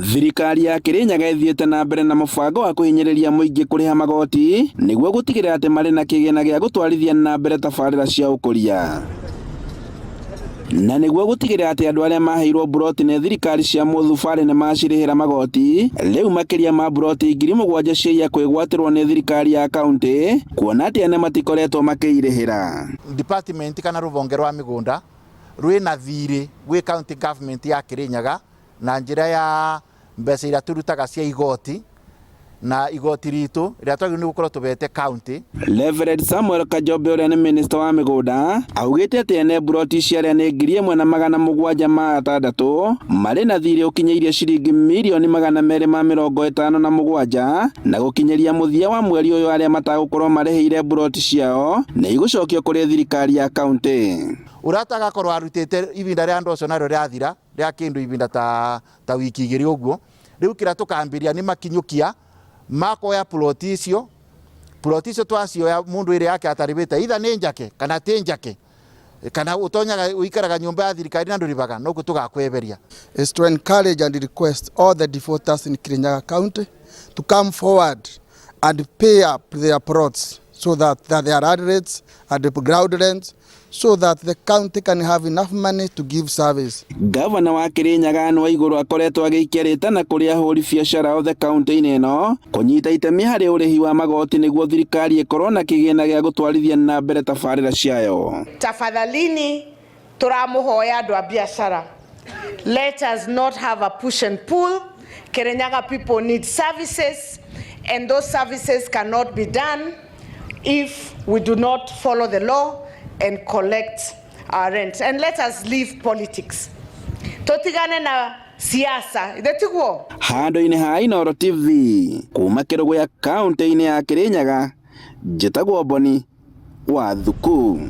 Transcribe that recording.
Thirikari ya Kirinyaga ithiĩte na mbere na mũbango wa kũhinyĩrĩria mũingĩ kũrĩha magoti nĩguo gũtigĩrĩra atĩ marĩ na kĩgĩna gĩa gũtwarithia na mbere tabarĩra cia ũkũria. Na nĩguo gũtigĩrĩra atĩ andũ arĩa maheirwo buroti nĩ thirikari cia mũthubarĩ nĩ macirĩhĩra magoti, rĩu makĩria ma buroti 7,000 ciaiya kwĩgwatĩrwo nĩ thirikari ya kaunti, kuona atĩ ene matikoretwo makĩirĩhĩra. Department kana rũvonge rwa mĩgũnda rwĩna thirĩ gwĩ county government ya Kirinyaga na njĩra ya mbeca iria turutaga cia igoti na igoti ritũ rĩa twagĩrĩirwo nĩ gũkorwo tũbete county. Reverend Samuel Kajombe ũrĩa nĩ minister wa mĩgũnda augĩte atĩ ene buroti ciarĩa nĩ 1,760 marĩ na thirĩ ũkinyĩirie ciringi mirioni 257 na gũkinyĩria mũthia wa mweri ũyũ arĩa matagũkorwo marĩhĩire buroti ciao nĩ igũcokio kũrĩ thirikari ya kaunti. Ũrataga korwo arutĩte ivinda rĩa ndoco narĩo rĩathira rĩa kĩndũ ivinda ta wiki 2 ũguo, rĩu kĩrĩa tũkambĩria nĩ makinyũkia makoya ploti icio twacioya mundu ĩrĩa yake atarĩhĩte either nĩ njake kana tĩ njake kana ũtonyaga ũikaraga nyũmba ya thirikari na ndũrivaga no tũgakweberia. Is to encourage and request all the defaulters in Kirinyaga County to come forward and pay up their plots so that their rates and the ground rents so that the county can have enough money to give service. Governor wa Kirinyaga nĩ Waigũrũ akoretwo agĩikia rĩtana kũrĩ ahũri biacara othe kaunti-inĩ ĩno kũnyita itemi harĩ ũrĩhi wa magoti nĩguo thirikari ĩkorwo na kĩgĩna gĩa gũtwarithia na mbere tabarĩra ciayo. Tafadhalini tũramũhoya andũ a biacara, let us not have a push and pull. Kirinyaga people need services and those services cannot be done if we do not follow the law and collect our rent. And let us leave politics. Totigane na siasa. Idetiguo. Handũ-inĩ ha Inooro TV, kuma Kĩrũgũ ya kaunti-inĩ ya Kirinyaga, njĩtagwo Boni wa Thuku.